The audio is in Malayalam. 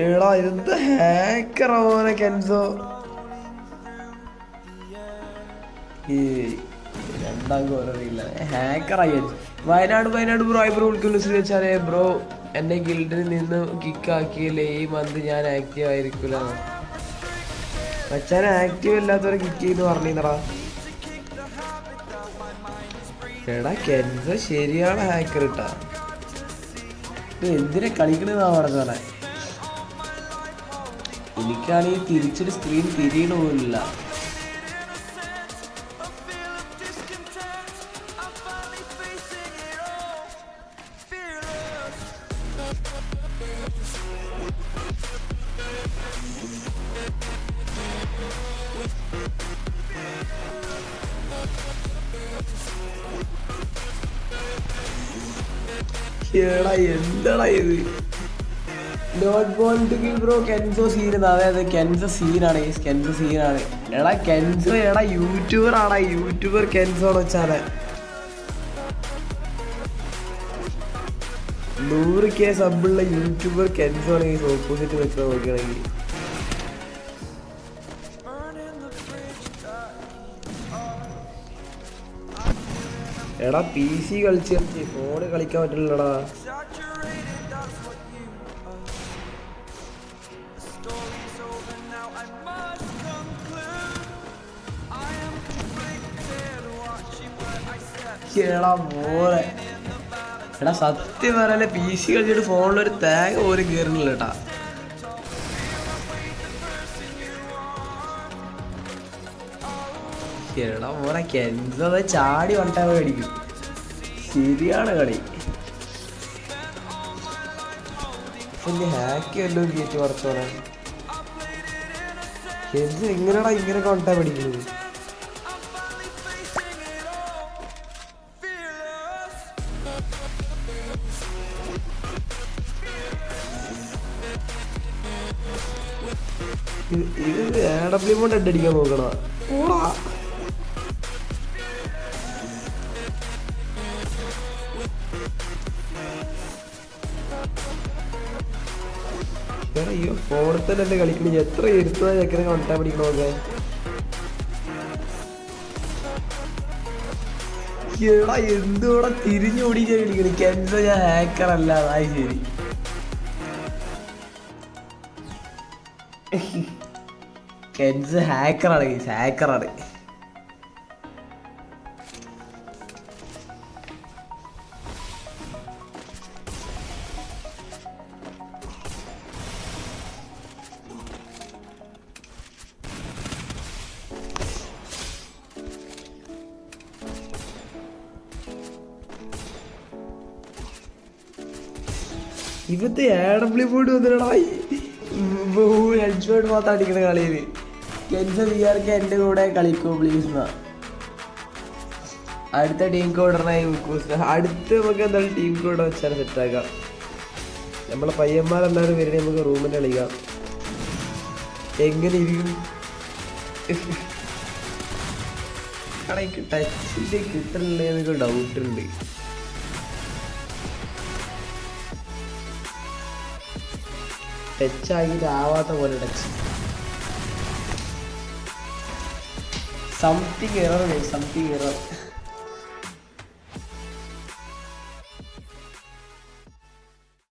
എടാ ഇതെന്ത് ഹാക്കറാവോനെ കെൻസോ. ഈ രണ്ടാം ഓരോറിയില്ല ഹാക്കറായി. വയനാട് ബ്രോ ബ്രോ വിളിക്കുന്നു വെച്ചാലേ ബ്രോ എന്നെ ഗിൽഡിൽ നിന്ന് കിക്കാക്കിയില്ലേ ഈ മന്ത് ഞാൻ ആക്റ്റീവ് ആയിരിക്കില്ല. മച്ചാൻ ആക്റ്റീവ് അല്ലാത്തവരെ കിക്ക് ചെയ്ത് പറഞ്ഞില്ലടാ. എടാ കെൻസോ ശരിയാണ് ഹാക്കർ ഇട്ടാ. എന്തിനാ കളിക്കണെന്നാ പറഞ്ഞോളെ. എനിക്കാണെങ്കിൽ തിരിച്ചൊരു സ്ക്രീൻ തിരിയണ പോലില്ല. എന്താടാ ഇത് not born to kill bro. Kenzo scene. അതായത് കെൻസോ സീനാണ്. കെൻസോ സീനാണ്. എടാ കെൻസോ എടാ യൂട്യൂബർ ആടാ. യൂട്യൂബർ കെൻസോ വെച്ചാല് 100K സബുള്ള യൂട്യൂബർ കെൻസോ ആണെങ്കിൽ ഓപ്പോസിറ്റ് വെച്ച് നോക്കുകയാണെങ്കിൽ എടാ PC കളിച്ച് ഫോണ് കളിക്കാൻ പറ്റില്ലടാ. എടാ സത്യം പറയാല്ലേ PC കളിച്ചിട്ട് ഫോണിലൊരു തേങ്ങ പോലും കേറുന്നില്ല കേട്ടാ. എടാ മോനെ കെൻസോ ചാടി വണ്ടാ മേടിക്കും. ശരിയാണ് കളി. ഹാക്ക് വല്ലതും കയറ്റി പുറത്തോടെ. കെൻസോ എങ്ങനെയാടാ ഇങ്ങനെ കൊണ്ടാ മേടിക്കുന്നത്. ഇത് AW കൊണ്ട് അടിക്കാൻ നോക്കണ. അയ്യോ ഫോണിൽ തന്നെ അല്ലേ കളിക്കണ. എത്ര എടുത്തതാ ചെക്കനെ കൊണ്ടാ പിടിക്കണോക്കെ. എടാ എന്തുകൂടെ തിരിഞ്ഞോടിച്ചാ കളിക്കണ. കെൻസോ ഞാൻ ഹാക്കർ അല്ല. അതായി ശരി. കെൻസോ ഹാക്കറാണ്. ഹാക്കറാണ്. ഇവത്തെ AW പോയിട്ട് വന്നിട്ടാ ഹെഡ്ഷോട്ട് മാത്രം അടിക്കണ കളിയില്. കെൻസോ വിആർക്ക് എൻ്റെ കൂടെ കളിക്കോ പ്ലീസ് എന്നാ. അടുത്ത ടീം കോഡറിനായി അടുത്ത് നമുക്ക് എന്തായാലും ടീം കോഡ് വെച്ചാൽ സെറ്റാക്കാം. നമ്മളെ പയ്യന്മാരെല്ലാവരും വരണേ നമുക്ക് റൂമിൽ കളിക്കാം. എങ്ങനെ ഇരിക്കും. ടച്ചിൻ്റെ കിട്ടണില്ലേ എന്നൊക്കെ ഡൗട്ടുണ്ട്. ടച്ചാക്കിയിട്ട് ആവാത്ത പോലെ ടച്ച്. Something error.